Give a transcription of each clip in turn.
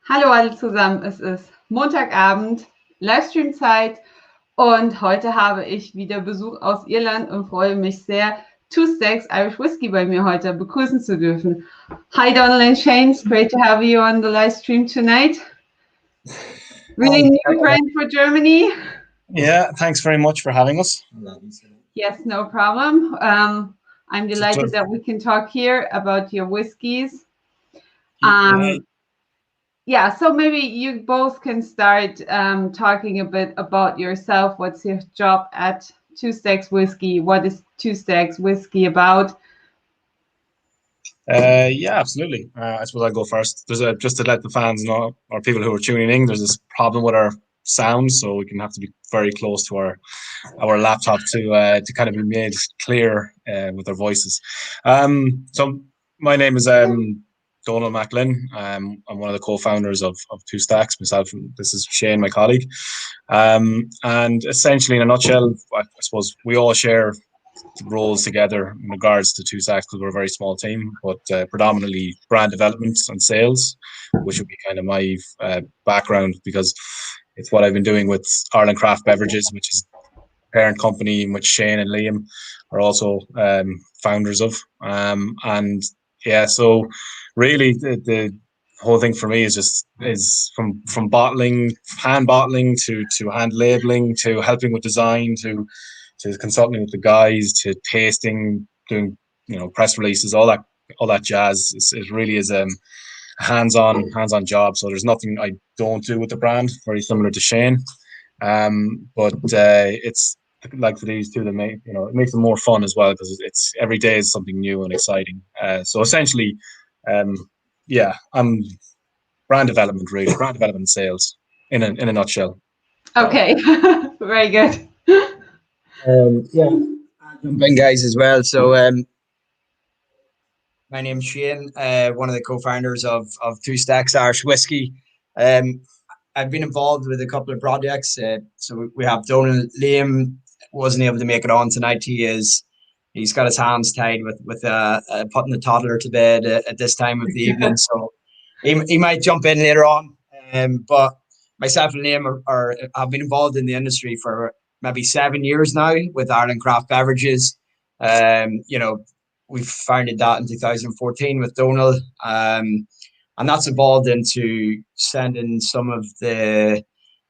Hallo alle zusammen, es ist Montagabend, Livestream-Zeit und heute habe ich wieder Besuch aus Irland und freue mich sehr, Two Stacks Irish Whiskey bei mir heute begrüßen zu dürfen. Hi Donal and Shane, it's great to have you on the live stream tonight. Really new friend for Germany. Yeah, thanks very much for having us. Yes, no problem. I'm delighted that we can talk here about your whiskeys. Yeah, so maybe you both can start talking a bit about yourself. What's your job at Two Stacks Whiskey? What is Two Stacks Whiskey about? Yeah, absolutely. I suppose I'll go first. There's just to let the fans know, or people who are tuning in, there's this problem with our sound, so we can have to be very close to our laptop to kind of be made clear with our voices. So my name is Donal Macklin. I'm one of the co-founders of Two Stacks. Myself, and this is Shane, my colleague. And essentially, in a nutshell, I suppose we all share roles together in regards to Two Stacks because we're a very small team, but predominantly brand development and sales, which would be kind of my background because it's what I've been doing with Ireland Craft Beverages, which is a parent company in which Shane and Liam are also founders of. And yeah, so really the whole thing for me is from bottling, hand bottling to hand labeling to helping with design to consulting with the guys to tasting, doing press releases, all that jazz. It really is a hands-on job. So there's nothing I don't do with the brand. Very similar to Shane, but it's like for these two that it makes them more fun as well because it's every day is something new and exciting. So essentially, yeah, I'm brand development, really, brand development and sales in a nutshell. Okay, very good. Yeah, I'll jump in, guys, as well. So my name's Shane, one of the co-founders of Two Stacks Irish Whiskey. I've been involved with a couple of projects. So we have Donal. Liam wasn't able to make it on tonight. He's got his hands tied with putting the toddler to bed at this time of the evening. So he might jump in later on. But myself and Liam have been involved in the industry for maybe 7 years now with Ireland Craft Beverages. We founded that in 2014 with Donal. And that's evolved into sending some of the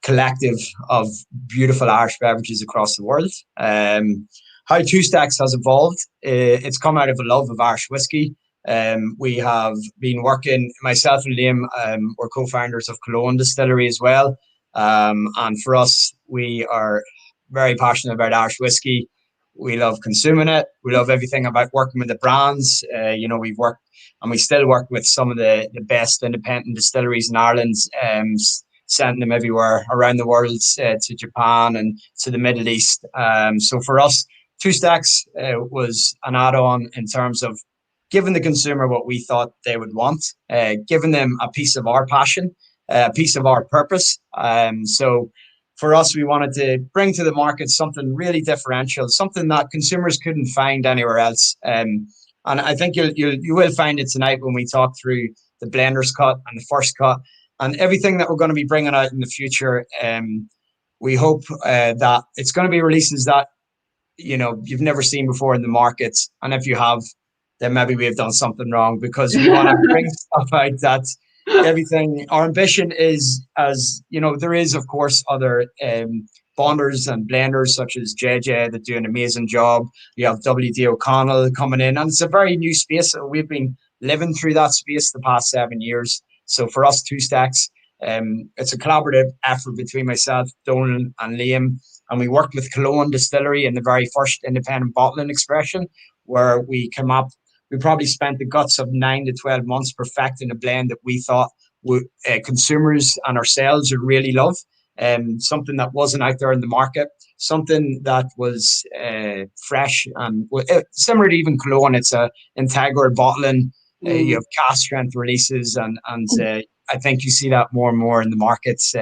collective of beautiful Irish beverages across the world. How Two Stacks has evolved, it's come out of a love of Irish whiskey. We have been working, myself and Liam, we're co-founders of Cologne Distillery as well. And for us, we are very passionate about Irish whiskey. We love consuming it. We love everything about working with the brands. We've worked and we still work with some of the best independent distilleries in Ireland, sending them everywhere around the world to Japan and to the Middle East. So for us, Two Stacks was an add-on in terms of giving the consumer what we thought they would want, giving them a piece of our passion, a piece of our purpose. So for us, we wanted to bring to the market something really differential, something that consumers couldn't find anywhere else. And I think you will find it tonight when we talk through the blender's cut and the first cut and everything that we're going to be bringing out in the future. We hope that it's going to be releases that you've never seen before in the markets, and if you have, then maybe we have done something wrong because we want to bring stuff out that everything. Our ambition is, as there is of course other bonders and blenders such as JJ that do an amazing job. You have WD O'Connell coming in, and it's a very new space. We've been living through that space the past 7 years. So for us, Two Stacks, it's a collaborative effort between myself, Donal, and Liam. And we worked with Cologne Distillery in the very first independent bottling expression, where we came up. We probably spent the guts of 9 to 12 months perfecting a blend that we thought consumers and ourselves would really love. Something that wasn't out there in the market, something that was fresh and similar to even Cologne. It's a integral bottling. You have cast strength releases, and I think you see that more and more in the markets.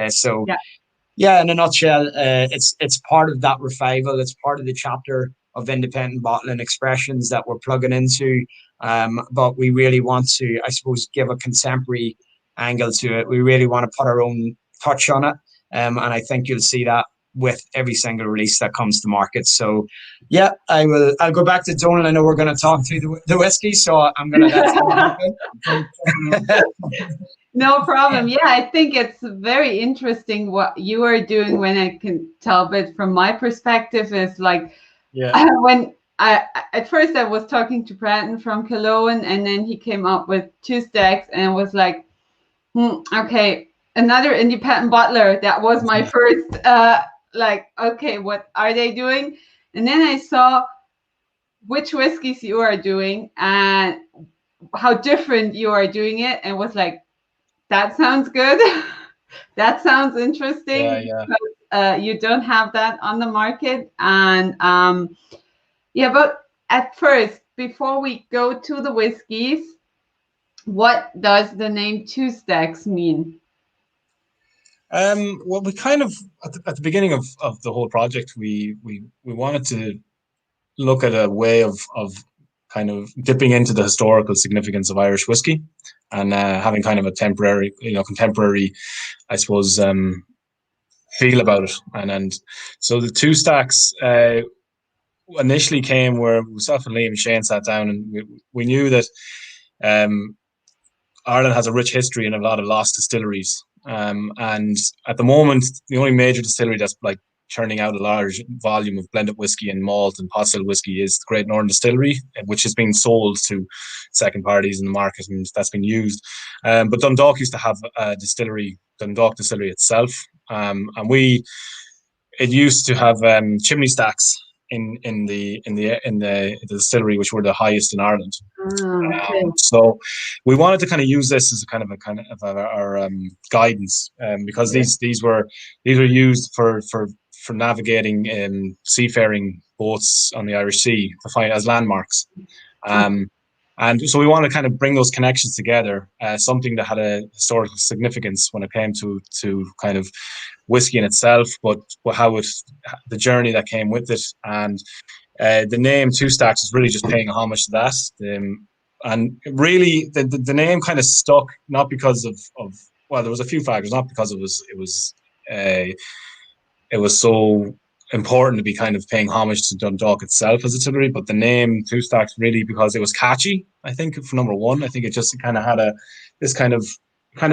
Yeah, in a nutshell, it's part of that revival. It's part of the chapter of independent bottling expressions that we're plugging into, But we really want to, I suppose, give a contemporary angle to it. We really want to put our own touch on it. And I think you'll see that with every single release that comes to market. So yeah, I'll go back to Donal. I know we're going to talk through the whiskey, so I'm going to let No problem. Yeah, I think it's very interesting what you are doing. When I can tell, but from my perspective is like, when at first I was talking to Bratton from Cologne, and then he came up with Two Stacks, and it was like, okay, another independent bottler. That was my first like, okay, what are they doing? And then I saw which whiskeys you are doing and how different you are doing it, and was like, that sounds good. That sounds interesting. Yeah. Because, you don't have that on the market. And but at first, before we go to the whiskeys, what does the name Two Stacks mean? Well, we kind of at the beginning of the whole project, we wanted to look at a way of kind of dipping into the historical significance of Irish whiskey, and having kind of a temporary, contemporary, I suppose, feel about it. And so the Two Stacks initially came where myself and Liam and Shane sat down, and we knew that Ireland has a rich history and a lot of lost distilleries. And at the moment, the only major distillery that's like churning out a large volume of blended whiskey and malt and pot still whiskey is the Great Northern Distillery, which is being sold to second parties in the market, and that's been used. But Dundalk used to have a distillery, Dundalk Distillery itself, and it used to have chimney stacks in the distillery, which were the highest in Ireland. Okay. So we wanted to kind of use this as our guidance, because these were used for navigating seafaring boats on the Irish Sea to find as landmarks. And so we want to kind of bring those connections together, something that had a historical significance when it came to kind of whiskey in itself, but the journey that came with it. And the name Two Stacks is really just paying homage to that. And really, the name kind of stuck, not because of well, there was a few factors, not because it was so important to be kind of paying homage to Dundalk itself as a distillery, but the name Two Stacks really because it was catchy. I think for number one, I think it just kind of had it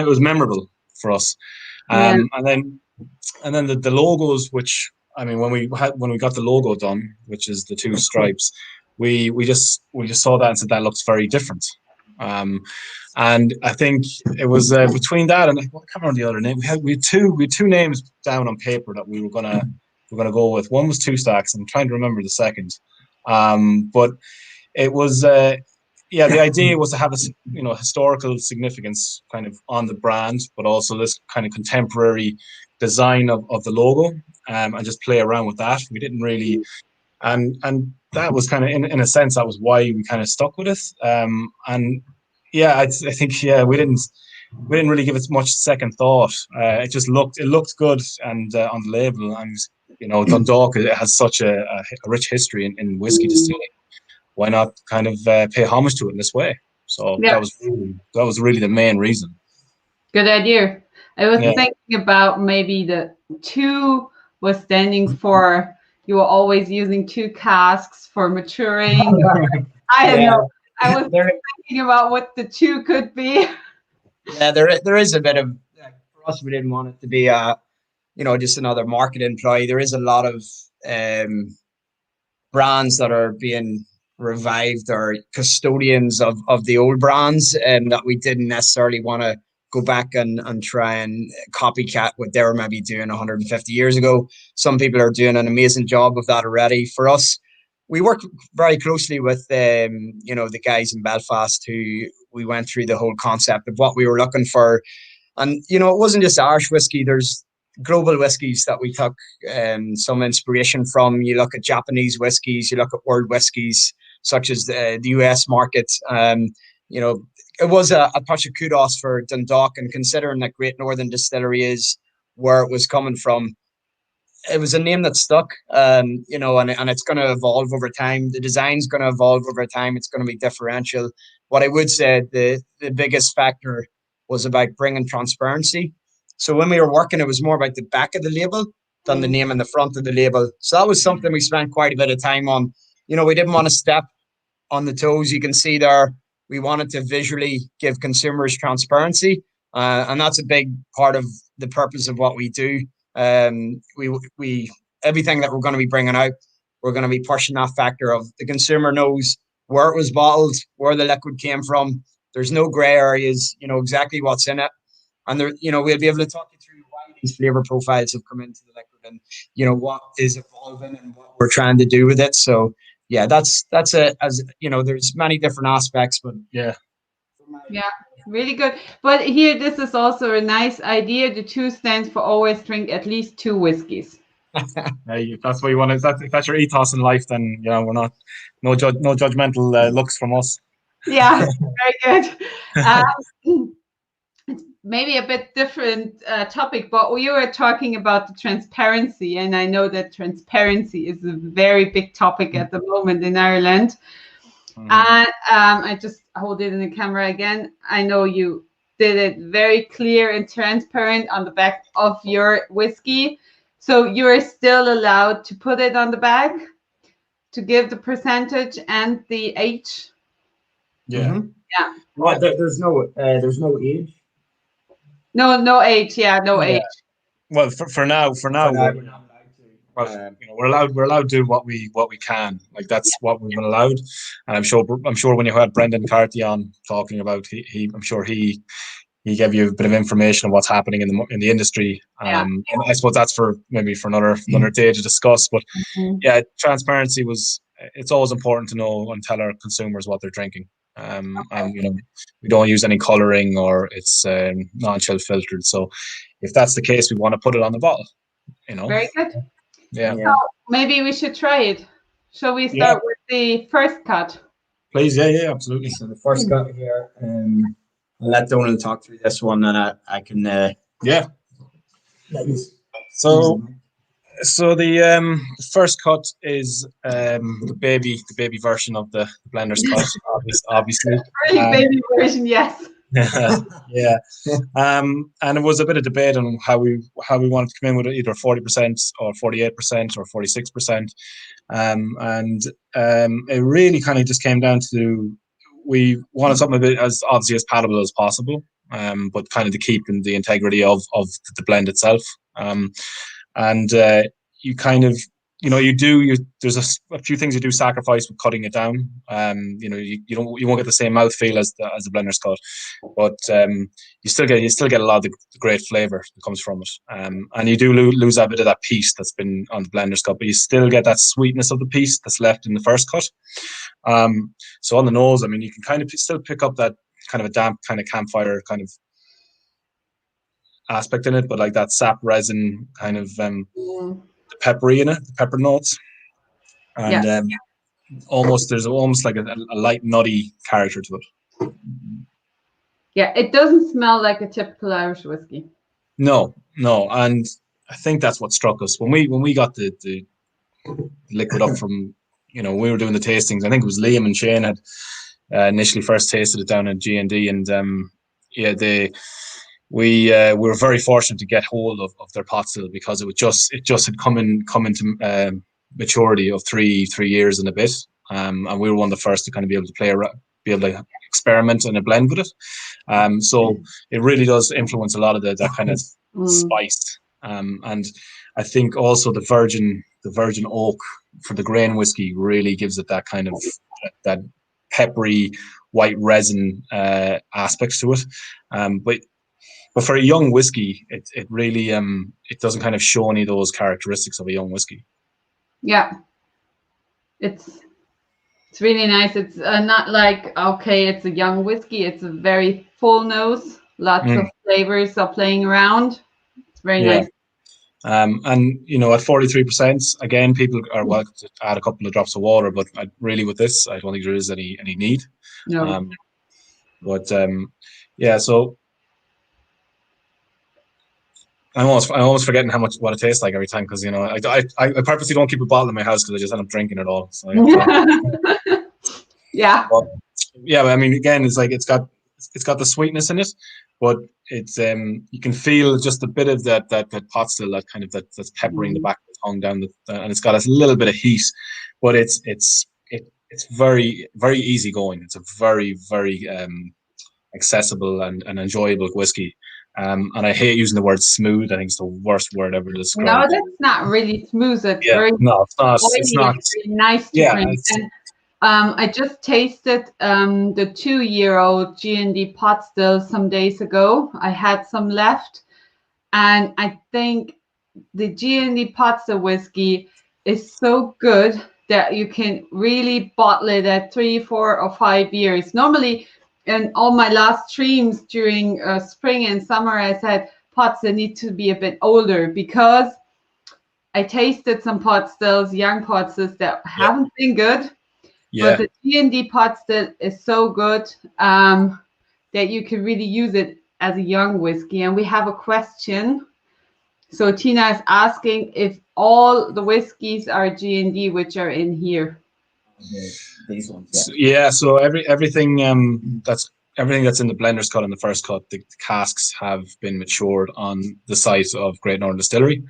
was memorable for us. And then the logos, which I mean, when we got the logo done, which is the two stripes, we just saw that and said that looks very different. And I think it was between that and I can't remember the other name. We had two names down on paper that we were gonna go with. One was Two Stacks. I'm trying to remember the second, but it was the idea was to have a historical significance kind of on the brand, but also this kind of contemporary design of the logo, and just play around with that. We didn't really, and that was kind of in a sense that was why we kind of stuck with it. And yeah, I think we didn't really give it much second thought. It looked good, and on the label, and Dundalk has such a rich history in whiskey distilling. Why not kind of pay homage to it in this way? So that was really the main reason. Good idea. I was thinking about maybe the two was standing for you were always using two casks for maturing. I don't know. I was thinking about what the two could be. Yeah, there is a bit of for us. We didn't want it to be just another marketing ploy. There is a lot of brands that are being revived or custodians of the old brands, and that we didn't necessarily want to go back and try and copycat what they were maybe doing 150 years ago. Some people are doing an amazing job of that already. For us, we work very closely with the guys in Belfast who we went through the whole concept of what we were looking for. And it wasn't just Irish whiskey. There's global whiskies that we took some inspiration from. You look at Japanese whiskies, you look at world whiskies such as the US market. It was a touch of kudos for Dundalk, and considering that Great Northern Distillery is where it was coming from, it was a name that stuck, you know, and it's going to evolve over time. The design's going to evolve over time. It's going to be differential. What I would say, the biggest factor was about bringing transparency. So when we were working, it was more about the back of the label than the name in the front of the label. So that was something we spent quite a bit of time on. You know, we didn't want to step on the toes. You can see there, we wanted to visually give consumers transparency. And that's a big part of the purpose of what we do. We everything that we're going to be bringing out, we're going to be pushing that factor of the consumer knows where it was bottled, where the liquid came from. There's no gray areas, you know, exactly what's in it. And there, you know, we'll be able to talk you through why these flavor profiles have come into the liquid and, you know, what is evolving and what we're trying to do with it. So yeah, that's it. As you know, there's many different aspects, but yeah. Yeah, really good. But here, this is also a nice idea. The two stands for always drink at least 2 whiskeys. If that's what you want to, if that's your ethos in life, then you know we're not no judgmental looks from us. Yeah, very good. It's maybe a bit different topic, but we were talking about the transparency, and I know that transparency is a very big topic at the moment in Ireland. And I just hold it in the camera again. I know you did it very clear and transparent on the back of your whiskey. So you're still allowed to put it on the bag to give the percentage and the age. Yeah. Mm-hmm. Yeah. Well, there's no age. No age. Yeah, no age. Well, for now, we're not allowed to. Well, you know, we're allowed to do what we can. Like that's what we've been allowed. And I'm sure when you had Brendan Carthy on talking about, I'm sure he gave you a bit of information on what's happening in the industry. And I suppose that's for another day to discuss. But yeah, transparency it's always important to know and tell our consumers what they're drinking. And you know, we don't use any coloring or it's non-chill filtered. So if that's the case, we want to put it on the bottle. You know. Very good. Yeah. So maybe we should try it. Shall we start with the first cut? Please, yeah, absolutely. So the first cut here, I'll let Donal talk through this one, and I can. Yeah. So the first cut is the baby version of the blender's cut, obviously. Really baby version, yes. Yeah. And it was a bit of debate on how we wanted to come in with it, either 40% or 48% or 46%. And it really kind of just came down to we wanted something a bit as obviously as palatable as possible, but kind of to keep in the integrity of the blend itself. And you kind of, you know, there's a few things you do sacrifice with cutting it down. You know, you won't get the same mouthfeel as the blender's cut, but you still get a lot of the great flavor that comes from it. And you do lose a bit of that piece that's been on the blender's cut, but you still get that sweetness of the piece that's left in the first cut. So on the nose, I mean, you can kind of still pick up that kind of a damp kind of campfire kind of aspect in it, but like that sap resin kind of the peppery in it, the pepper notes, and there's almost like a light nutty character to it. Yeah, it doesn't smell like a typical Irish whiskey. No, and I think that's what struck us when we got the liquid up from, you know, we were doing the tastings. I think it was Liam and Shane had initially first tasted it down at G&D, and we were very fortunate to get hold of their pot still, because it just had come into maturity of three years and a bit, and we were one of the first to kind of be able to experiment in a blend with it. So it really does influence a lot of that kind of spice, and I think also the virgin oak for the grain whiskey really gives it that kind of that peppery white resin aspects to it, but for a young whiskey, it really it doesn't kind of show any of those characteristics of a young whiskey. Yeah, it's really nice. It's not like, okay, it's a young whiskey. It's a very full nose. Lots of flavors are playing around. It's very nice. And you know, at 43%, again, people are welcome to add a couple of drops of water, but really with this, I don't think there is any need. No. But yeah, so I'm almost forgetting what it tastes like every time, because I purposely don't keep a bottle in my house because I just end up drinking it all. So yeah. But, yeah, but I mean, again, it's like it's got the sweetness in it, but it's you can feel just a bit of that pot still, that's peppering the back of the tongue down, and it's got a little bit of heat, but it's very, very easy going. It's a very, very accessible and enjoyable whiskey. And I hate using the word smooth. I think it's the worst word ever to describe. No, that's not really smooth. It's no, it's not. It's not. It's really nice to drink. And I just tasted the 2-year-old G&D pot still some days ago. I had some left, and I think the G&D pot still whiskey is so good that you can really bottle it at 3, 4, or 5 years. Normally, in all my last streams during spring and summer, I said pots that need to be a bit older, because I tasted some pot stills, young pot stills that haven't been good. Yeah. But the G&D pot still is so good that you can really use it as a young whiskey. And we have a question. So Tina is asking if all the whiskeys are G&D, which are in here. These ones, yeah. So everything that's in the blender's cut and the first cut, the casks have been matured on the site of Great Northern Distillery,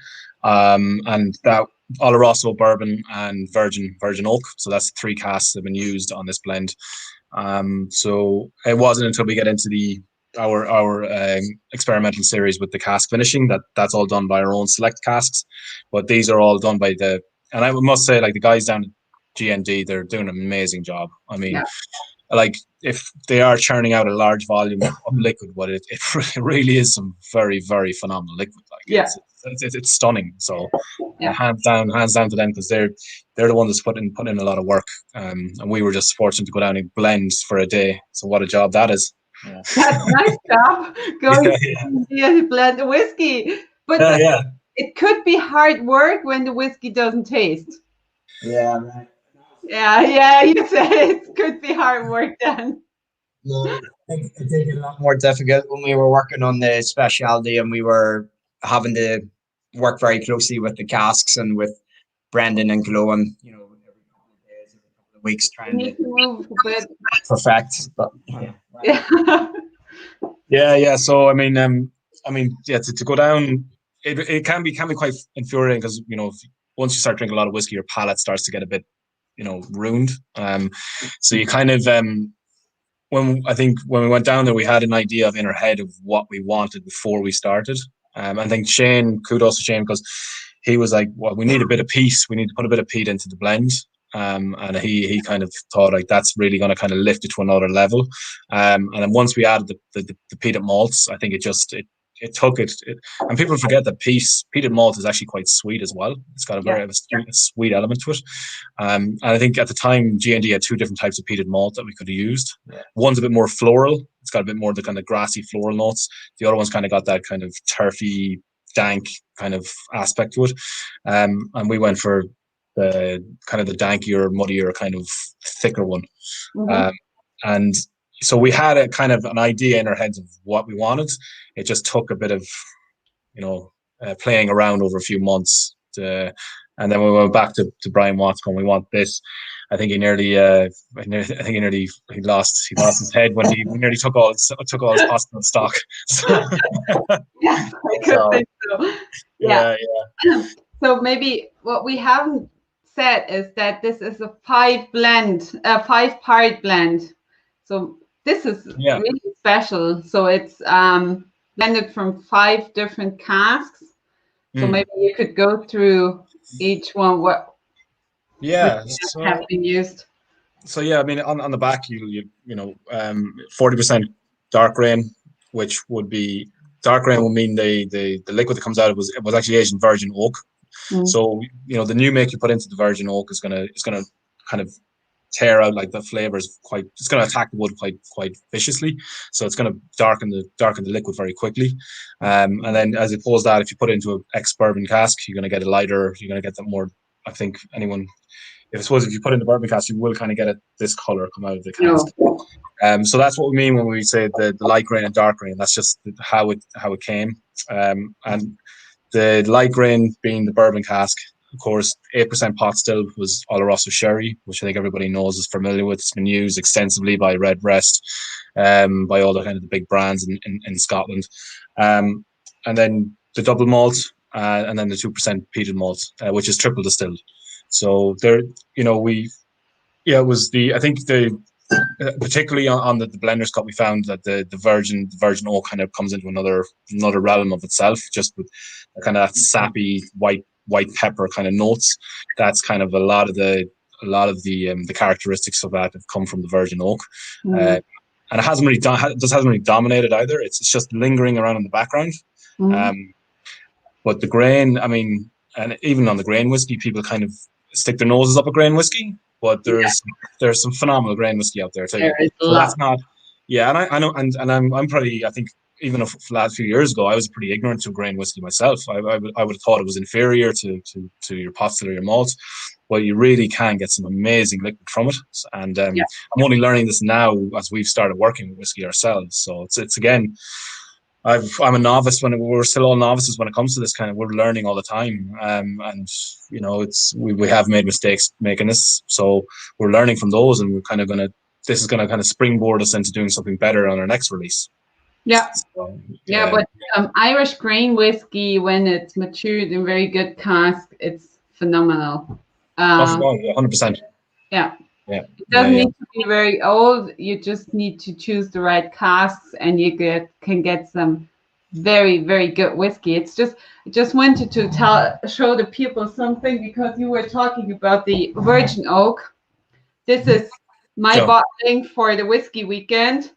and that Oloroso bourbon and virgin oak. So that's 3 casks that have been used on this blend. So it wasn't until we get into our experimental series with the cask finishing that's all done by our own select casks. But these are all done by and I must say, like, the guys down at G&D, they're doing an amazing job. I mean, like, if they are churning out a large volume of liquid, but it really is some very, very phenomenal liquid. Like, it's stunning. So hands down to them, because they're the ones that's put in a lot of work. And we were just fortunate to go down and blend for a day. So what a job that is. Yeah. That's a nice job going to blend the whiskey. But it could be hard work when the whiskey doesn't taste. Yeah, right. Yeah, you said it could be hard work then. No, I think it a lot more difficult when we were working on the specialty, and we were having to work very closely with the casks and with Brendan and Chloe, every couple of days, every couple of weeks, trying to move a bit. perfect. But yeah. So I mean, to go down, it can be quite infuriating, because once you start drinking a lot of whiskey, your palate starts to get a bit ruined. So you kind of when we went down there, we had an idea in our head of what we wanted before we started. I think kudos to Shane, because he was like, well, we need a bit of peat. We need to put a bit of peat into the blend. And he kind of thought, like, that's really going to kind of lift it to another level. And then once we added the peated malts, I think it took it, and people forget that peated malt is actually quite sweet as well. It's got a very sweet element to it. And I think at the time, G&D had 2 different types of peated malt that we could have used. One's a bit more floral. It's got a bit more of the kind of grassy floral notes. The other one's kind of got that kind of turfy, dank kind of aspect to it. And we went for the kind of the dankier, muddier, kind of thicker one. And so we had a kind of an idea in our heads of what we wanted. It just took a bit of, playing around over a few months. And then we went back to Brian Watts going, we want this. I think he lost his head when he nearly took all his possible stock. Yeah, I could think so. Yeah. So maybe what we haven't said is that this is a 5-part blend. So this is really special. So it's blended from 5 different casks. So maybe you could go through each one. Have been used. So I mean, on the back, you 40% dark grain, which would be dark grain will mean the liquid that comes out was actually aged in virgin oak. So the new make you put into the virgin oak is gonna kind of tear out, like, the flavors it's going to attack the wood quite viciously, so it's going to darken the liquid very quickly, and then as opposed to that, if you put it into an ex-bourbon cask, you're going to get a lighter, you're going to get that more, I think if you put it in the bourbon cask, you will kind of get this color come out of the cask. So that's what we mean when we say the light grain and dark grain. That's just how it came. And the light grain being the bourbon cask. Of course, 8% pot still was Oloroso sherry, which I think everybody knows, is familiar with. It's been used extensively by Redbreast, by all the kind of the big brands in Scotland. And then the double malt, and then the 2% peated malt, which is triple distilled. So there, it was I think particularly on the Blenders Cup, we found that the virgin oak kind of comes into another realm of itself, just with kind of that sappy white pepper kind of notes. That's kind of a lot of the characteristics of that have come from the virgin oak. And it hasn't really dominated either. It's just lingering around in the background. But the grain, I mean, and even on the grain whiskey, people kind of stick their noses up at grain whiskey, but there's some phenomenal grain whiskey out there too. So that's not, and I know, and I'm probably, I think even the last few years ago, I was pretty ignorant to grain whiskey myself. I would have thought it was inferior to your pot still or your malt, but you really can get some amazing liquid from it. And I'm only learning this now as we've started working with whiskey ourselves. So it's again, I'm a novice we're still all novices when it comes to this kind of, we're learning all the time. And we have made mistakes making this. So we're learning from those, and we're kind of this is going to kind of springboard us into doing something better on our next release. Yeah. So, but Irish grain whiskey, when it's matured in very good cask, it's phenomenal. 100%. Yeah. Yeah. It doesn't need to be very old. You just need to choose the right casks, and you can get some very, very good whiskey. I just wanted to show the people something, because you were talking about the virgin oak. This is my bottling for the whiskey weekend,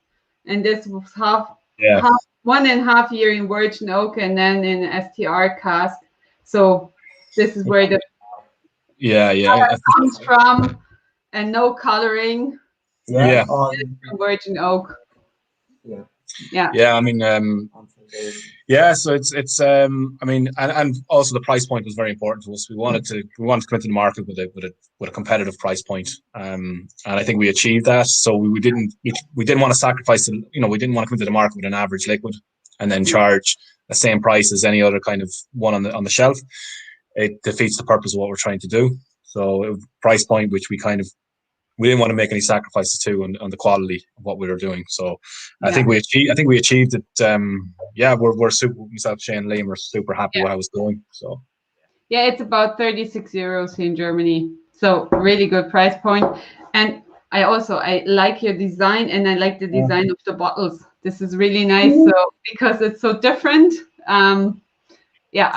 and this was half 1.5 year in virgin oak, and then in STR cask. So this is where the comes from. And no coloring. Virgin oak. Yeah. I mean, So it's I mean, and also the price point was very important to us. We wanted to come into the market with a competitive price point, and I think we achieved that. So we didn't want to sacrifice. We didn't want to come into the market with an average liquid and then charge the same price as any other kind of one on the shelf. It defeats the purpose of what we're trying to do. So price point, which we didn't want to make any sacrifices to on the quality of what we were doing. So I think we achieved it. We're super, myself, Shane, and Liam, we're super happy with how it's going. So it's about 36 euros in Germany. So really good price point. And I like your design, and I like the design of the bottles. This is really nice. So because it's so different. I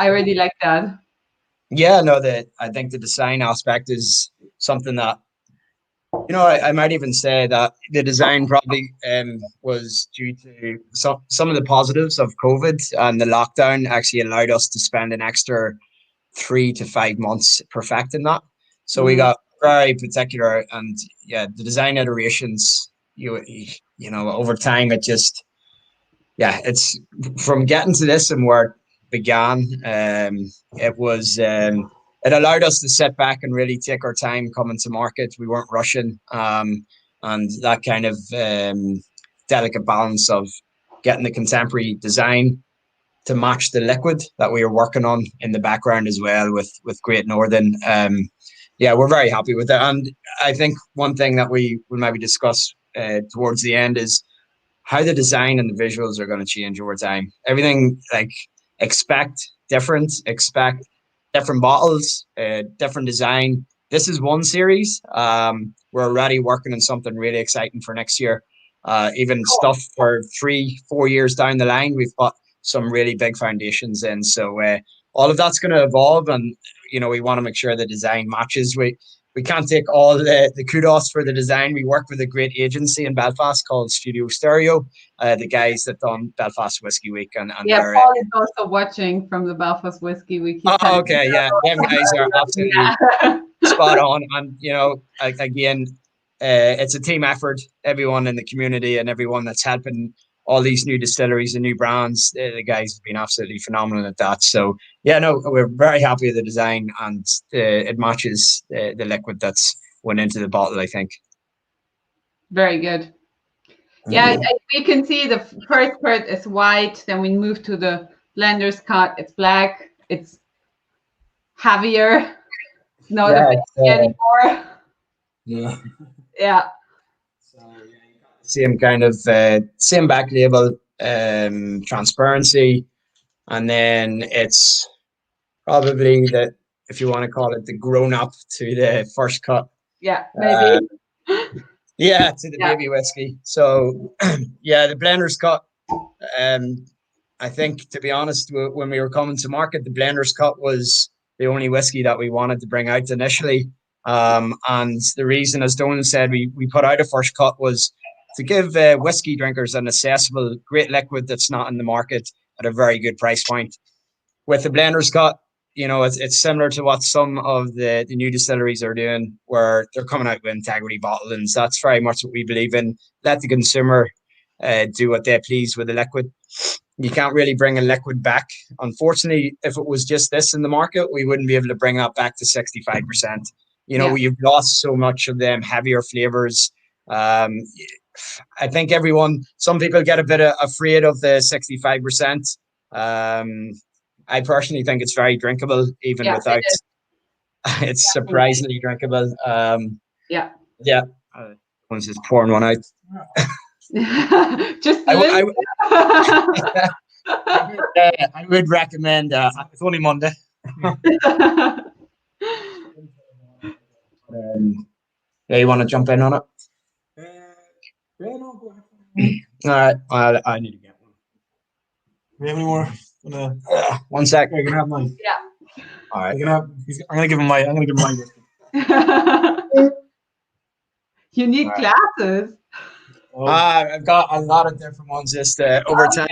really like that. I think the design aspect is something that, I might even say that the design probably was due to some of the positives of COVID, and the lockdown actually allowed us to spend an extra 3 to 5 months perfecting that. So we got very particular, and the design iterations, over time, it's from getting to this and where it began. It allowed us to sit back and really take our time coming to market. We weren't rushing, and that kind of delicate balance of getting the contemporary design to match the liquid that we were working on in the background as well with Great Northern. We're very happy with that. And I think one thing that we will maybe discuss towards the end is how the design and the visuals are going to change over time. Everything, expect different bottles, different design. This is one series. We're already working on something really exciting for next year. Even stuff for 3-4 years down the line, we've got some really big foundations in. So all of that's going to evolve, and we want to make sure the design matches. We can't take all the kudos for the design. We work with a great agency in Belfast called Studio Stereo, the guys that done Belfast Whiskey Week. And Paul is also watching from the Belfast Whiskey Week. Them guys are absolutely spot on. And, again, it's a team effort. Everyone in the community and everyone that's helping all these new distilleries and new brands, the guys have been absolutely phenomenal at that. So we're very happy with the design, and it matches the liquid that's went into the bottle, I think. Very good. We can see the first part is white, then we move to the Blender's cut. It's black. It's heavier. No, Yeah, the it's, anymore. yeah. Yeah. So yeah, you got the same kind of same back label, transparency, and then it's probably the, if you want to call it, the grown up to the first cut. Yeah. Uh, Maybe. yeah, to the Yeah. baby whiskey. So yeah, the Blender's cut. I think, to be honest, when we were coming to market, the Blender's cut was the only whiskey that we wanted to bring out initially. And the reason, as Donal said, we put out a first cut was to give whiskey drinkers an accessible, great liquid that's not in the market at a very good price point. With the Blender's cut, you know, it's similar to what some of the new distilleries are doing, where they're coming out with integrity bottlings. That's very much what we believe in. Let the consumer do what they please with the liquid. You can't really bring a liquid back. Unfortunately, if it was just this in the market, we wouldn't be able to bring that back to 65%. You know, you've lost so much of them heavier flavors. I think some people get a bit afraid of the 65%. I personally think it's very drinkable, even without. It's surprisingly drinkable. Yeah. One's just pouring one out. Just I would recommend. It's only Monday. Yeah, you want to jump in on it? All right, I need to get one. Do we have any more? 1 sec. You're gonna have mine. Yeah. All right. I'm gonna give him my. You need glasses. I've got a lot of different ones just over time.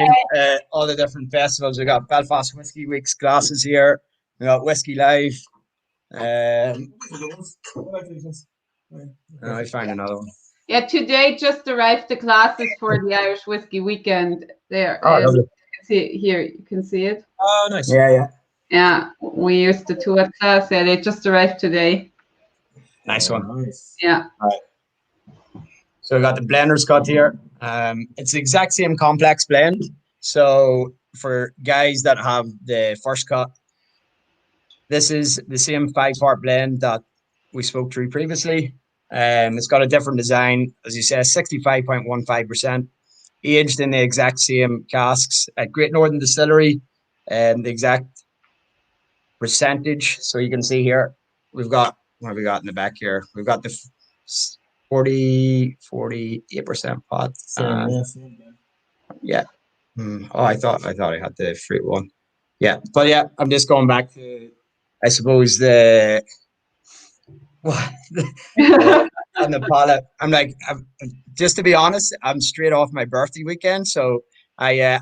All the different festivals. We got Belfast Whiskey Week's glasses here. We got Whiskey Live. I find another one. Yeah, today just arrived the glasses for the Irish Whiskey Weekend. There. Lovely. You can see it here. You can see it. Oh, nice. Yeah. Yeah, we used the two at class. Yeah, they just arrived today. Nice one. Nice. Yeah. All right. So we got the Blender's cut here. It's the exact same complex blend. So for guys that have the first cut, this is the same 5-part blend that we spoke through previously. It's got a different design, as you said, 65.15%, aged in the exact same casks at Great Northern Distillery. The exact percentage. So you can see here, we've got, what have we got in the back here? We've got the 48% pot. Yeah. Oh, I thought I had the fruit one. Yeah, but yeah, I'm just going back to, I suppose, the on the palate. I'm like, just to be honest, I'm straight off my birthday weekend, so I had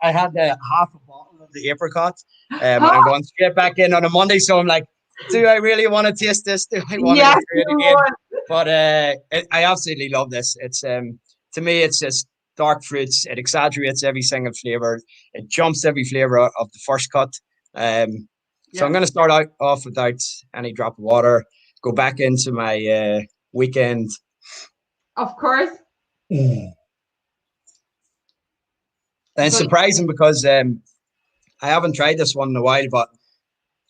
half a bottle of the apricot, and I'm going straight back in on a Monday. So I'm like, do I really want to taste this? Do I want to go through it again? But I absolutely love this. It's to me, it's just dark fruits. It exaggerates every single flavor. It jumps every flavor of the first cut. So I'm going to start off without any drop of water. Go back into my weekend. Of course. And it's surprising because I haven't tried this one in a while, but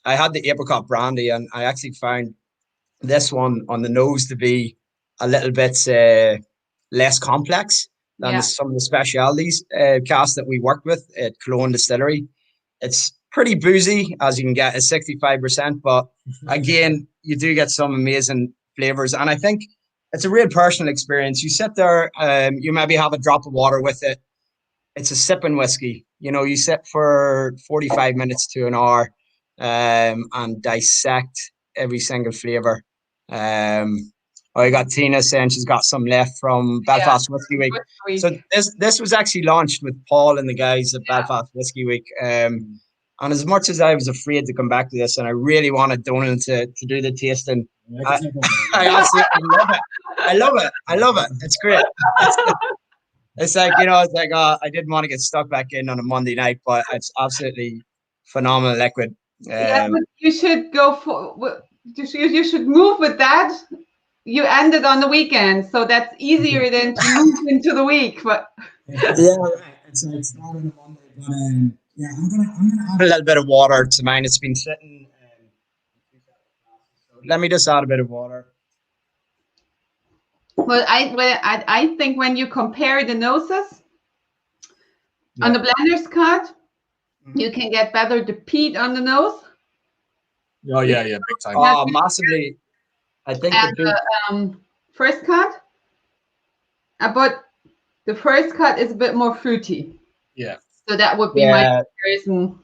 I had the Apricot Brandy, and I actually found this one on the nose to be a little bit less complex than some of the specialities casts that we work with at Cologne Distillery. It's pretty boozy, as you can get, at 65%, but again, you do get some amazing flavors. And I think it's a real personal experience. You sit there, you maybe have a drop of water with it. It's a sipping whiskey. You know, you sit for 45 minutes to an hour and dissect every single flavor. I got Tina saying she's got some left from Belfast Whiskey Week. So this was actually launched with Paul and the guys at Belfast Whiskey Week. And as much as I was afraid to come back to this, and I really wanted Donal to do the tasting, I absolutely love it. I love it. It's great. It's like, you know, it's like, I didn't want to get stuck back in on a Monday night, but it's absolutely phenomenal liquid. But you should go for, you should move with that. You ended on the weekend, so that's easier than to move into the week. But yeah, right. It's not on a Monday, but Yeah, I'm gonna add a little bit of water to mine. It's been sitting. So let me just add a bit of water. Well, I think when you compare the noses on the blender's cut, you can get better the peat on the nose. Oh yeah, big time. Oh, massively. I think And first cut, but the first cut is a bit more fruity. Yeah. So that would be my comparison.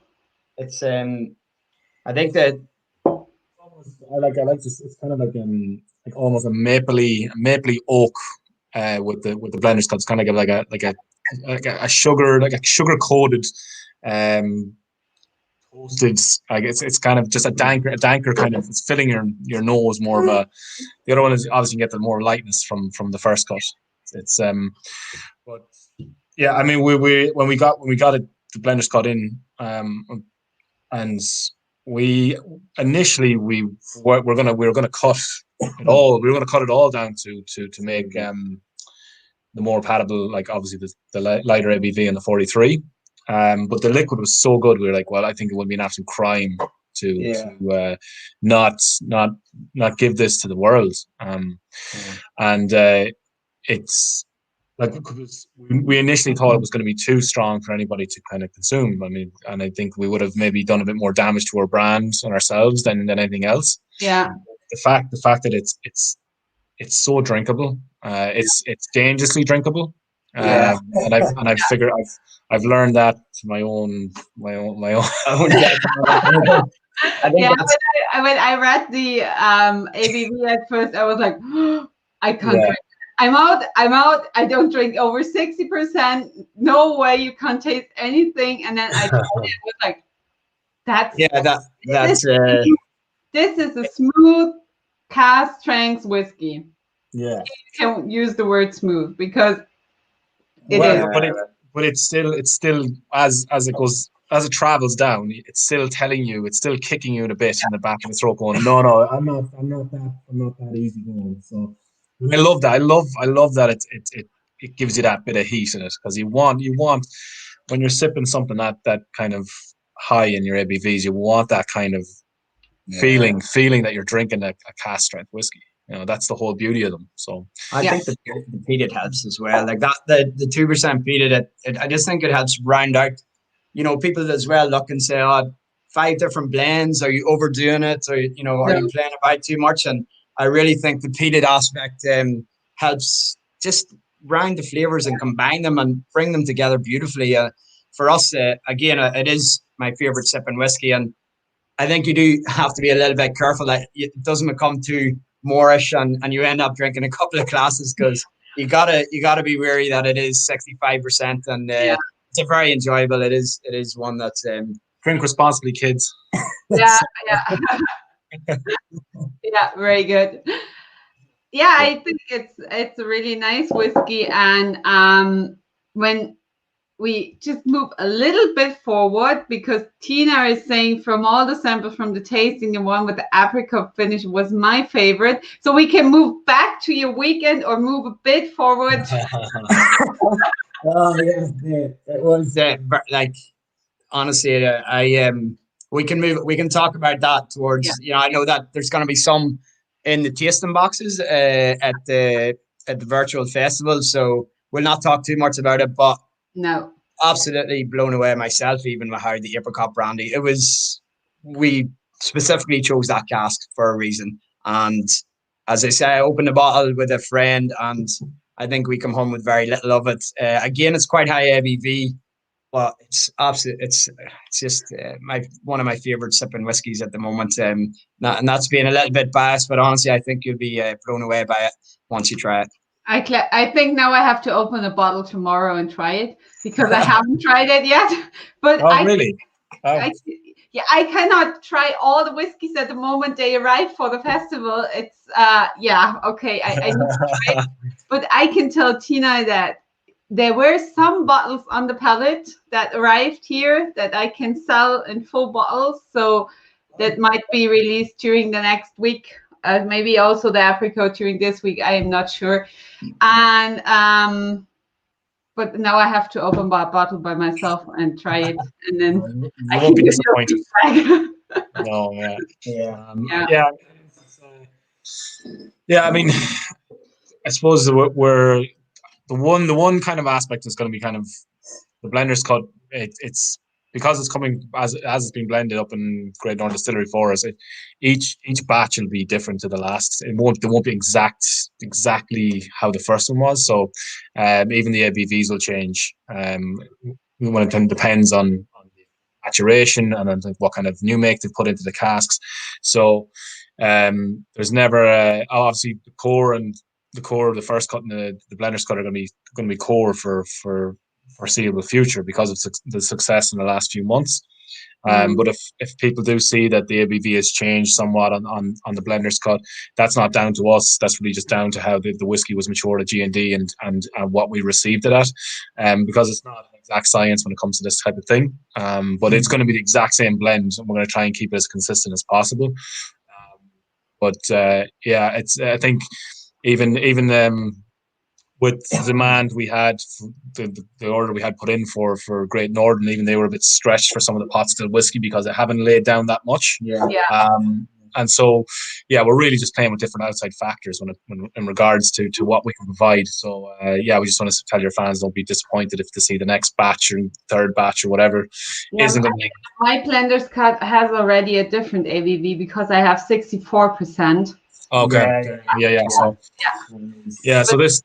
It's I think that I like this. It's kind of like almost a mapley oak with the blender's cut. It's kind of like a sugar coated toasted. Like it's kind of just a danker kind of. It's filling your nose more of a. The other one is obviously you get the more lightness from the first cut. It's but yeah, I mean we when we got it, the blender's cut in and we initially we were gonna cut it all. We were gonna cut it all down to make the more palatable, like obviously the lighter ABV and the 43. But the liquid was so good. We were like, well, I think it would be an absolute crime to not give this to the world. And it's like we initially thought it was going to be too strong for anybody to kind of consume. I mean, and I think we would have maybe done a bit more damage to our brand and ourselves than anything else. Yeah. The fact that it's so drinkable. It's dangerously drinkable. And I've figured I've learned that to my own. I think when I read the ABV at first, I was like, oh, I can't drink. I'm out. I don't drink over 60%. No way you can't taste anything. And then I was like, this is a smooth cask strength whiskey. Yeah. You can use the word smooth because it is. But it's still as it travels down, it's still telling you, it's still kicking you in a bit in the back of the throat, going, no, I'm not that easy going. So I love that. I love that it gives you that bit of heat in it, because you want when you're sipping something that kind of high in your ABVs, you want that kind of feeling that you're drinking a cask strength whiskey. You know, that's the whole beauty of them. So I think the peated helps as well. Like that, the 2% peated, I just think it helps round out. You know, people as well look and say, "Oh, 5 different blends. Are you overdoing it? Or are you playing about too much?" And I really think the peated aspect helps just round the flavors and combine them and bring them together beautifully. For us, again, it is my favorite sipping whiskey, and I think you do have to be a little bit careful that it doesn't become too moreish and you end up drinking a couple of glasses, because you gotta be wary that it is 65% and it's a very enjoyable. It is one that's drink responsibly, kids. Yeah. Yeah, very good. Yeah, I think it's a really nice whiskey, and when we just move a little bit forward, because Tina is saying from all the samples from the tasting, the one with the apricot finish was my favorite. So we can move back to your weekend or move a bit forward. Oh yeah, it was like honestly, we can talk about that towards. You know, I know that there's going to be some in the tasting boxes at the virtual festival, so we'll not talk too much about it, but. No. Absolutely blown away myself, even with how the Apricot Brandy. We specifically chose that cask for a reason. And as I say, I opened the bottle with a friend, and I think we come home with very little of it. Again, it's quite high ABV, but it's absolutely it's just one of my favorite sipping whiskies at the moment. And that's being a little bit biased, but honestly, I think you'll be blown away by it once you try it. I think now I have to open a bottle tomorrow and try it, because I haven't tried it yet. But really? I cannot try all the whiskeys at the moment they arrive for the festival. It's okay. I need to try it. But I can tell Tina that there were some bottles on the pallet that arrived here that I can sell in full bottles. So that might be released during the next week. Maybe also the apricot during this week. I am not sure. And but now I have to open a bottle by myself and try it, and then You won't be disappointed. No, Yeah. Yeah. I mean, I suppose we're the one kind of aspect is going to be kind of the blender's cut. It's because it's coming as it's been blended up in Great Northern Distillery for us. Each batch will be different to the last. They won't be exactly how the first one was. So even the ABVs will change. When it depends on the maturation and on what kind of new make they've put into the casks. So there's never obviously the core of the first cut and the blender's cut are going to be core for foreseeable future because of the success in the last few months. But if people do see that the ABV has changed somewhat on the blender's cut, that's not down to us. That's really just down to how the whiskey was matured at G&D and what we received it at. Because it's not an exact science when it comes to this type of thing. But it's going to be the exact same blend, and we're going to try and keep it as consistent as possible. It's I think even with the demand we had, the order we had put in for Great Northern, even they were a bit stretched for some of the pot still whiskey because they haven't laid down that much. And so, we're really just playing with different outside factors when in regards to what we can provide. So, we just want to tell your fans, don't be disappointed if they see the next batch or third batch or whatever isn't going to be. My blender's cut has already a different ABV because I have 64%. Okay. So this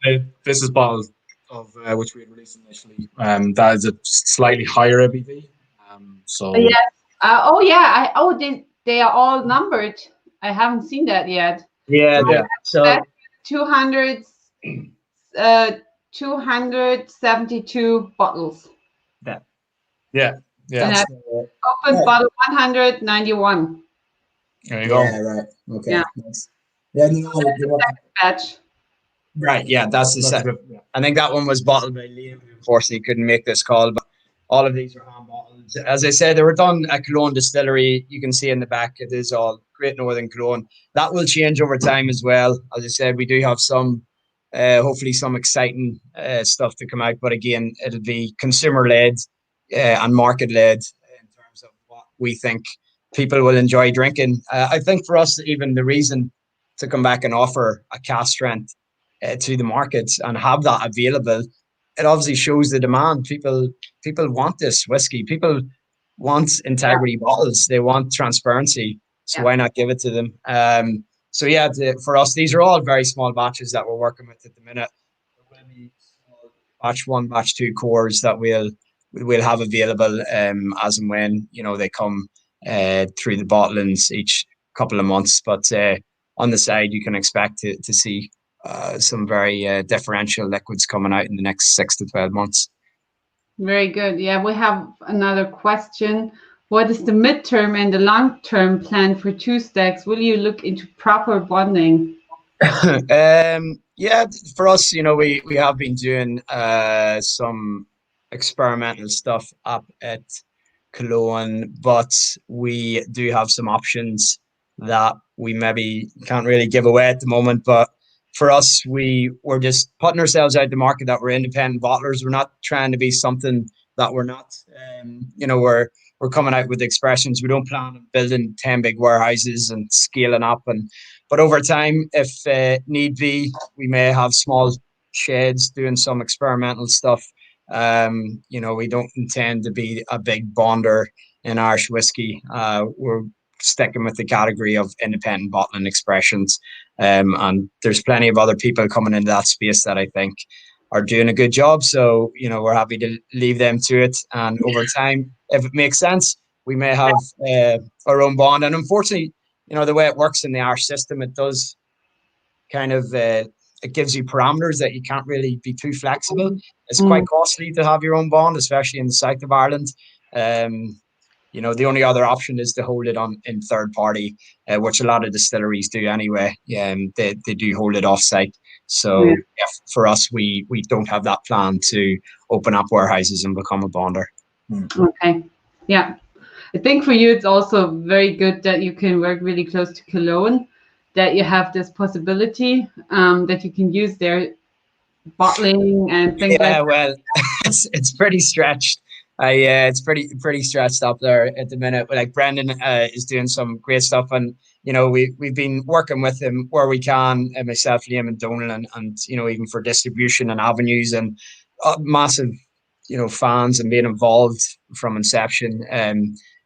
is bottle of which we had released initially. That is a slightly higher ABV. They are all numbered. I haven't seen that yet. So 272 bottles. Yeah. And I opened bottle 191. There you go. Right. Okay. Yeah. Nice. Yeah. Batch. Right. Yeah. That's the second. I think that one was bottled by Liam, who unfortunately couldn't make this call, but all of these are hand bottled. As I said, they were done at Cologne Distillery. You can see in the back, it is all Great Northern Cologne. That will change over time as well. As I said, we do have some, hopefully some exciting stuff to come out. But again, it'll be consumer-led and market-led in terms of what we think people will enjoy drinking. I think for us, even the reason to come back and offer a cask strength to the markets and have that available, it obviously shows the demand. People want this whiskey. People want integrity bottles. They want transparency. So why not give it to them? For us, these are all very small batches that we're working with at the minute. There will be small batch 1, batch 2 cores that we'll have available as and when they come through the bottlings each couple of months. But on the side, you can expect to see some very differential liquids coming out in the next 6 to 12 months. Very good. Yeah, we have another question. What is the midterm and the long-term plan for Two Stacks? Will you look into proper bonding? For us, we have been doing some experimental stuff up at Cologne, but we do have some options that we maybe can't really give away at the moment. But for us, we're just putting ourselves out the market that we're independent bottlers. We're not trying to be something that we're not. We're coming out with expressions. We don't plan on building 10 big warehouses and scaling up. But over time, if need be, we may have small sheds doing some experimental stuff. We don't intend to be a big bonder in Irish whiskey. We're sticking with the category of independent bottling expressions. And there's plenty of other people coming into that space that I think are doing a good job. So, we're happy to leave them to it. And over time, if it makes sense, we may have our own bond. And unfortunately, the way it works in the Irish system, it does kind of, it gives you parameters that you can't really be too flexible. It's quite costly to have your own bond, especially in the south of Ireland. The only other option is to hold it in third party, which a lot of distilleries do anyway. They do hold it off-site. So for us, we don't have that plan to open up warehouses and become a bonder. Okay. Yeah. I think for you, it's also very good that you can work really close to Cologne, that you have this possibility that you can use their bottling and things like Yeah, that? well, it's pretty stretched. It's pretty stretched up there at the minute. Like Brendan is doing some great stuff, and we've been working with him where we can, myself, Liam, and Donal, and even for distribution and avenues and massive fans and being involved from inception.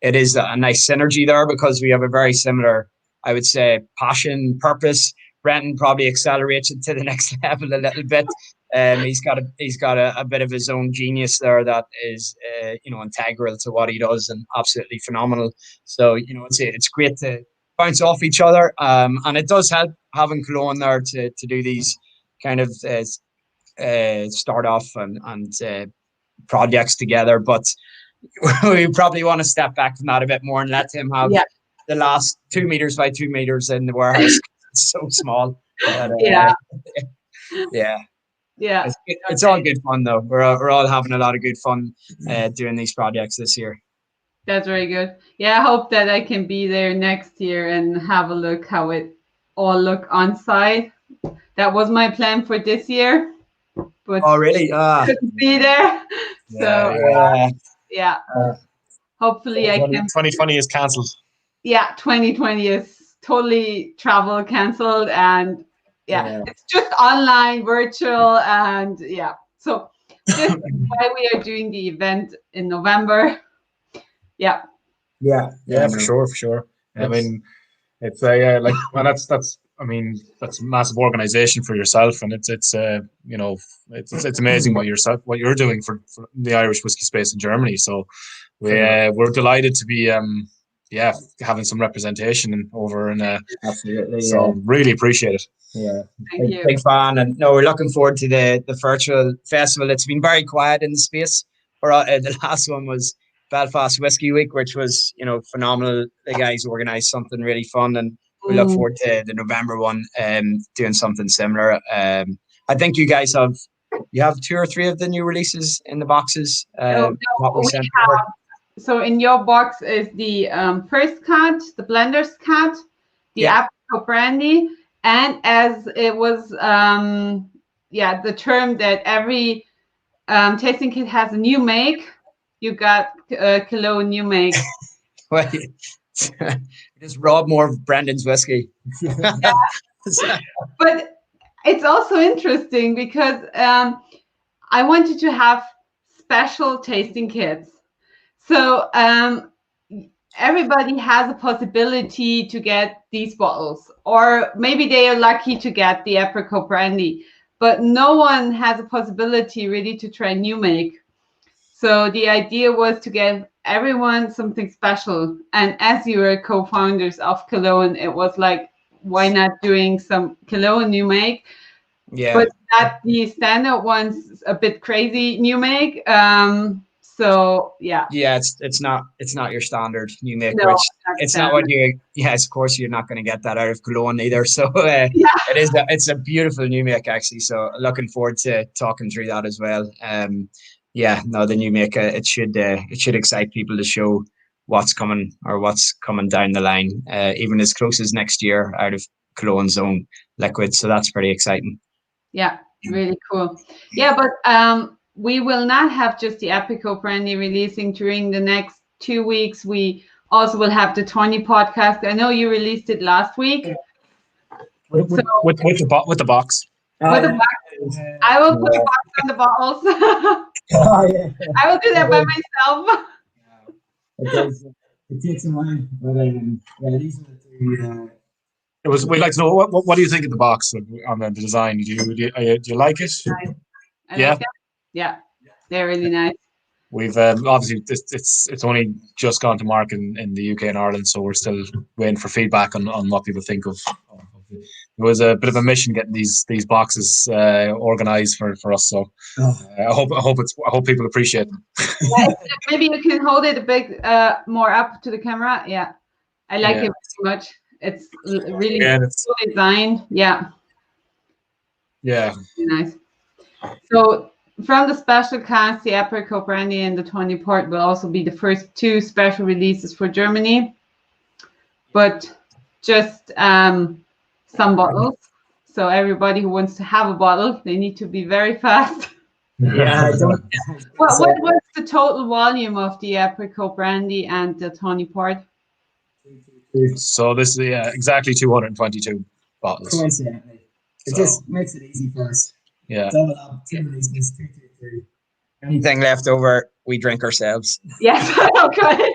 It is a nice synergy there because we have a very similar, I would say, passion, purpose. Brendan probably accelerates it to the next level a little bit. He's got a bit of his own genius there that is integral to what he does and absolutely phenomenal. So it's great to bounce off each other, and it does help having Cologne there to do these kind of start off and projects together. But we probably want to step back from that a bit more and let him have the last 2 meters by 2 meters in the warehouse. It's so small. But, Yeah. Yeah. It's all good fun though. We're all having a lot of good fun doing these projects this year. That's very good. Yeah, I hope that I can be there next year and have a look how it all look on site. That was my plan for this year, but oh really? couldn't be there. So hopefully I can. 2020 is cancelled. Yeah, 2020 is totally travel cancelled, and it's just online, virtual, and so this is why we are doing the event in November. Yeah, for sure. I mean, it's that's I mean, that's a massive organization for yourself, and it's amazing what you're doing for the Irish whiskey space in Germany. So we're delighted to be having some representation over in absolutely. So really appreciate it. Yeah, Thank you. Big fan, and we're looking forward to the virtual festival. It's been very quiet in the space. The last one was Belfast Whiskey Week, which was phenomenal. The guys organised something really fun, and we look forward to the November one, doing something similar. I think you guys have 2 or 3 of the new releases in the boxes. So in your box is the first cut, the blender's cut, the Apricot Brandy, and as it was the term that every tasting kit has a new make, you got Cologne new make. Well, just rob more of Brendan's whiskey. But it's also interesting because I wanted to have special tasting kits. So everybody has a possibility to get these bottles, or maybe they are lucky to get the Apricot Brandy, but no one has a possibility really to try new make. So the idea was to get everyone something special. And as you were co-founders of Cologne, it was like, why not doing some Cologne new make? Yeah. But that the standard one's a bit crazy new make. So it's not your standard new make, no, which it's not what you. Yes, of course you're not going to get that out of Cologne either. So it's a beautiful new make actually. So looking forward to talking through that as well. The new make it should excite people to show what's coming down the line, even as close as next year out of Cologne's own liquid. So that's pretty exciting. Yeah, really cool. Yeah, but we will not have just the Apricot Brandy releasing during the next 2 weeks. We also will have the Tony podcast. I know you released it last week. With the box. With the box. I will put a box on the bottles. I will do that by myself. It takes a while, but these are the 2. We'd like to know what do you think of the box on the design? Do you like it? I like it. Yeah, they're really nice. We've obviously it's only just gone to market in the UK and Ireland, so we're still waiting for feedback on what people think of it. It was a bit of a mission getting these boxes organized for us. So I hope people appreciate them. Maybe you can hold it a bit more up to the camera. Yeah, I like it so much. It's really cool design. Yeah. Yeah. Really nice. So from the special cast, the Apricot Brandy and the Tony Port will also be the first 2 special releases for Germany, but just some bottles. So everybody who wants to have a bottle, they need to be very fast. Yeah. What was the total volume of the Apricot Brandy and the Tawny Port? So this is exactly 222 bottles. Coincidentally, it just makes it easy for us. Yeah. Double up, 2 releases, 222. Anything left over, we drink ourselves. Yes. Okay.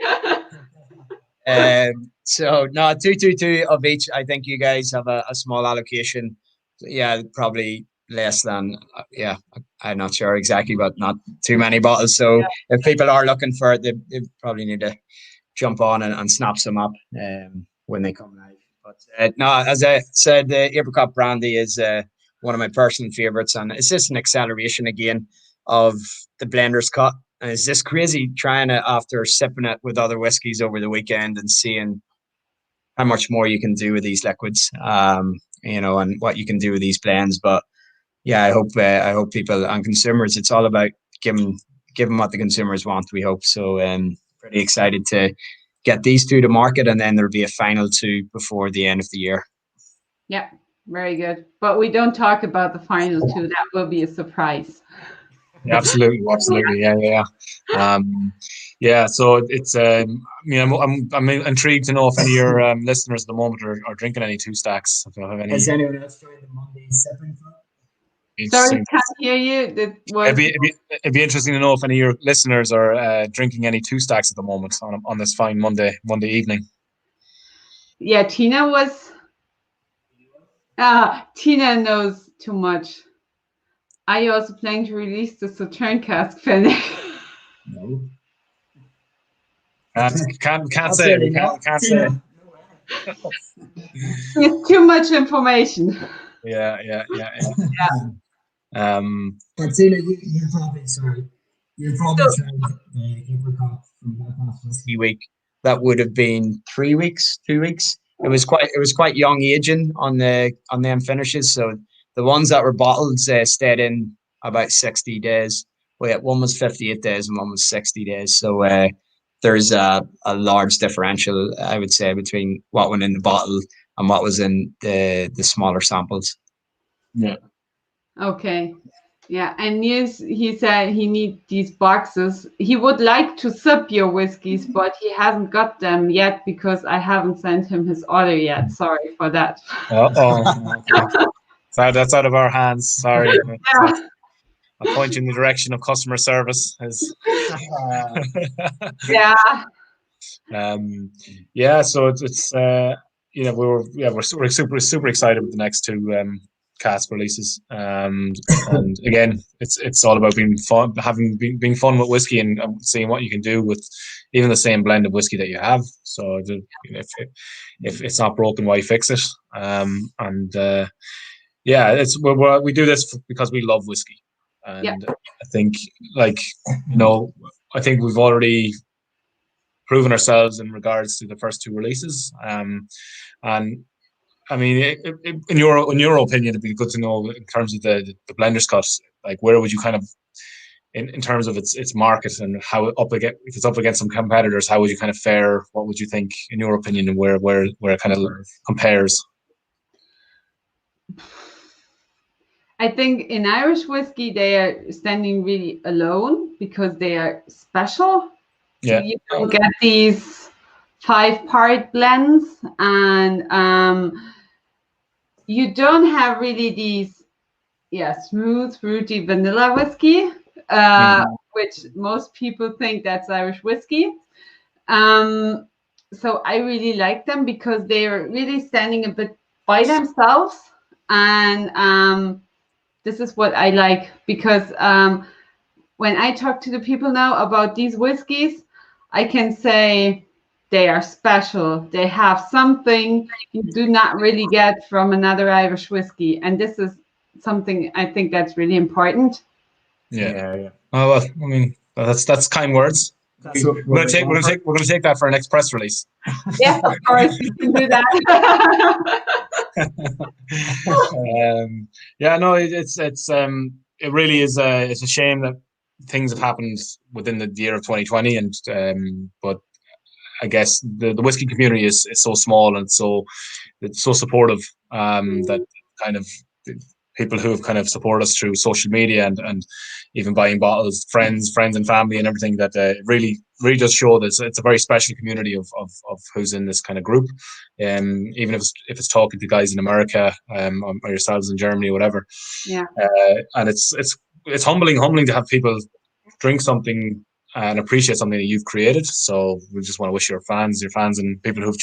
So no, 222 of each. I think you guys have a small allocation. Yeah, probably less than. I'm not sure exactly, but not too many bottles. So if people are looking for it, they probably need to jump on and snap some up when they come live. But no, as I said, the Apricot Brandy is one of my personal favorites, and it's just an acceleration again of the blender's cut. And it's just crazy trying it after sipping it with other whiskies over the weekend and seeing how much more you can do with these liquids, and what you can do with these blends. But yeah, I hope people and consumers, it's all about giving what the consumers want, we hope. So pretty excited to get these two to market, and then there'll be a final two before the end of the year. Yeah, very good. But we don't talk about the final two. That will be a surprise. Yeah, absolutely. Yeah. So it's I'm intrigued to know if any of your listeners at the moment are drinking any Two Stacks. If you have any. Has anyone else joined the Monday Sipping Club? Sorry, can't hear you. It'd be interesting to know if any of your listeners are drinking any Two Stacks at the moment on this fine Monday evening. Yeah, Tina was. Tina knows too much. Are you also planning to release the Sauterne cask finish? No. Can't say. Can't say. It's too much information. Yeah. But Tina, you're probably tried the Apricot from Belfast Whiskey Week. That would have been 3 weeks, 2 weeks. It was quite young aging on them finishes. So the ones that were bottled stayed in about 60 days. One was 58 days and one was 60 days. So there's a large differential, I would say, between what went in the bottle and what was in the smaller samples. Yeah. Okay. Yeah, and Niels, he said he needs these boxes. He would like to sip your whiskeys, but he hasn't got them yet because I haven't sent him his order yet. Sorry for that. Okay. Sorry, that's out of our hands. Sorry. Yeah. I'll point you in the direction of customer service. Yeah. So it's we're super excited with the next two cast releases, and again it's all about being fun, being fun with whiskey and seeing what you can do with even the same blend of whiskey that you have. So if it's not broken, why fix it? We do this because we love whiskey, and I think I think we've already proven ourselves in regards to the first two releases, and I mean, in your opinion, it'd be good to know in terms of the blender's cut, like where would you kind of, in terms of its market and how if it's up against some competitors, how would you kind of fare? What would you think, in your opinion, and where it kind of compares? I think in Irish whiskey they are standing really alone because they are special. Yeah. So you don't get these 5-part blends, and you don't have really these smooth, fruity vanilla whiskey, which most people think that's Irish whiskey. So I really like them because they are really standing a bit by themselves, and this is what I like because when I talk to the people now about these whiskeys, I can say they are special. They have something you do not really get from another Irish whiskey, and this is something I think that's really important. Yeah. Oh well, I mean that's kind words. We're gonna take that for our next press release. Yes, of course, you can do that. It really is. It's a shame that things have happened within the year of 2020, and but I guess the whiskey community is so small and it's so supportive that kind of people who have kind of supported us through social media and even buying bottles, friends and family and everything, that really does show that it's a very special community of who's in this kind of group. Even if it's talking to guys in America, or yourselves in Germany or whatever. Yeah. And it's humbling to have people drink something and appreciate something that you've created. So we just want to wish your fans and people who've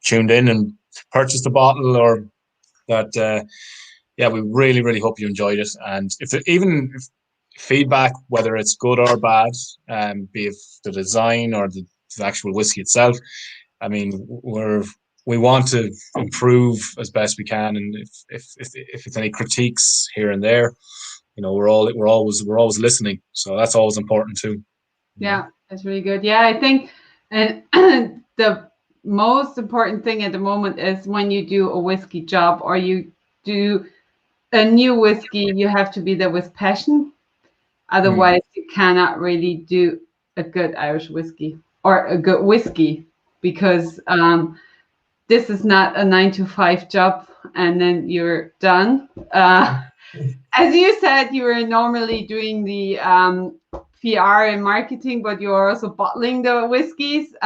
tuned in and purchased a bottle or that, we really hope you enjoyed it. And if feedback, whether it's good or bad, be it the design or the actual whiskey itself, I mean, we want to improve as best we can. And if it's any critiques here and there, you know, we're always listening. So that's always important too. Yeah, that's really good. Yeah, I think and the most important thing at the moment is when you do a whiskey job or you do a new whiskey, you have to be there with passion. Otherwise, you cannot really do a good Irish whiskey or a good whiskey, because this is not a 9 to 5 job and then you're done. As you said, you were normally doing the PR and marketing, but you're also bottling the whiskeys.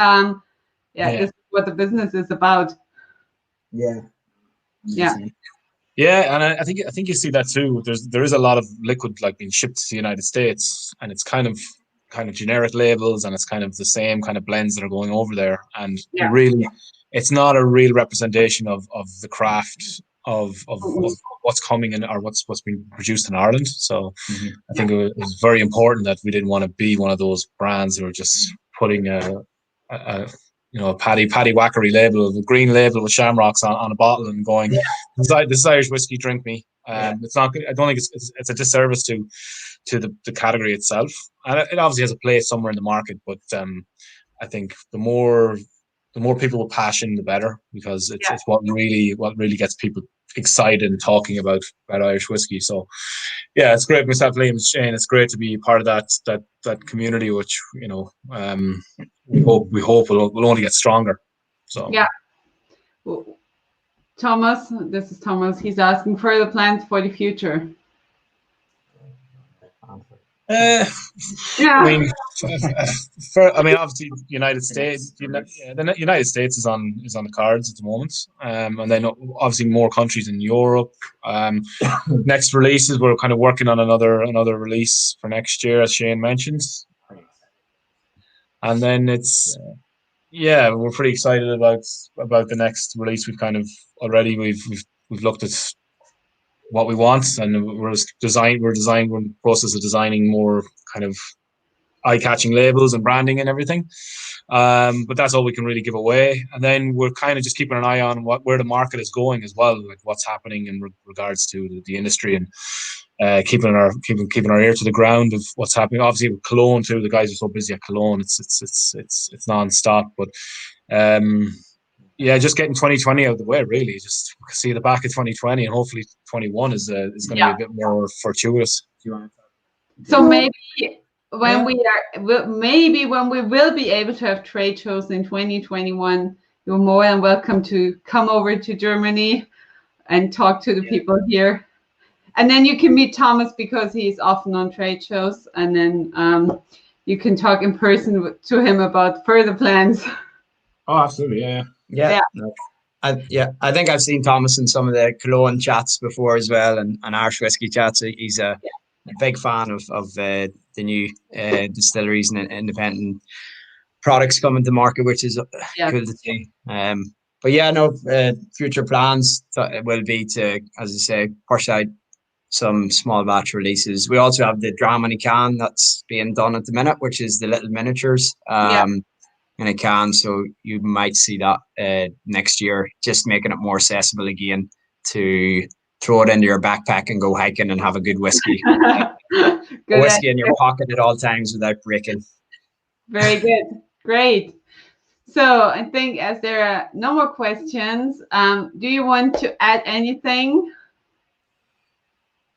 This is what the business is about. Yeah. Yeah, and I think you see that too. There is a lot of liquid like being shipped to the United States, and it's kind of generic labels, and it's kind of the same kind of blends that are going over there. And it's not a real representation of the craft of what's coming in or what's being produced in Ireland. So I think it was very important that we didn't want to be one of those brands who are just putting a paddy whackery label, a green label with shamrocks on a bottle and going, this is Irish whiskey, drink me. It's not. I don't think it's a disservice to the category itself, and it obviously has a place somewhere in the market. But I think the more people with passion, the better, because it's what really gets people excited and talking about Irish whiskey. So yeah, it's great. Myself, Liam, Shane, it's great to be part of that community, which, you know, we hope will only get stronger. So yeah. Thomas, this is Thomas. He's asking further plans for the future. I mean, obviously, United States. The United States is on the cards at the moment, and then obviously more countries in Europe. Next releases, we're kind of working on another release for next year, as Shane mentioned, and then we're pretty excited about the next release. We've kind of already we've looked at what we want, and we're in the process of designing more kind of eye-catching labels and branding and everything. But that's all we can really give away. And then we're kind of just keeping an eye on where the market is going as well, like what's happening in regards to the industry, and keeping our ear to the ground of what's happening. Obviously with Cologne too, the guys are so busy at Cologne, it's non-stop. But just getting 2020 out of the way, really. Just see the back of 2020, and hopefully 21 is going to be a bit more fortuitous. So maybe when we will be able to have trade shows in 2021, you're more than welcome to come over to Germany and talk to the people here. And then you can meet Thomas, because he's often on trade shows, and then you can talk in person to him about further plans. Oh, absolutely, yeah. I think I've seen Thomas in some of the Cologne chats before as well, and Irish whiskey chats. He's a big fan of the new distilleries and independent products coming to market, which is cool to see. But future plans will be to, as I say, push out some small batch releases. We also have the Dramamine can that's being done at the minute, which is the little miniatures. In a can, so you might see that next year, just making it more accessible again to throw it into your backpack and go hiking and have a good whiskey. Whiskey in your pocket at all times without breaking. Very good. Great. So I think, as there are no more questions, do you want to add anything?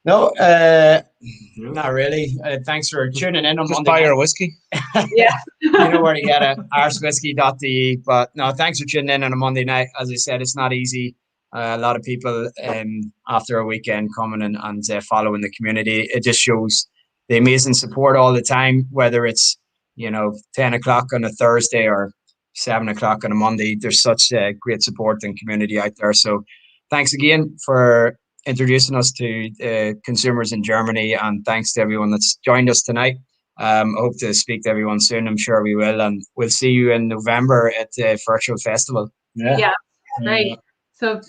No, not really. Thanks for tuning in on Just Monday. Buy your whiskey. You know where to get it, irishwhiskey.de. But no, thanks for tuning in on a Monday night. As I said, it's not easy A lot of people after a weekend coming and following the community. It just shows the amazing support all the time, whether it's 10 o'clock on a Thursday or 7 o'clock on a Monday. There's such great support and community out there. So thanks again for introducing us to consumers in Germany, and thanks to everyone that's joined us tonight. I hope to speak to everyone soon. I'm sure we will, and we'll see you in November at the virtual festival. Yeah, great. So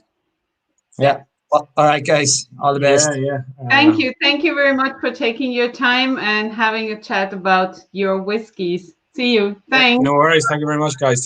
yeah. All right, guys. All the best. Yeah. Thank you very much for taking your time and having a chat about your whiskeys. See you. Thanks. No worries. Thank you very much, guys.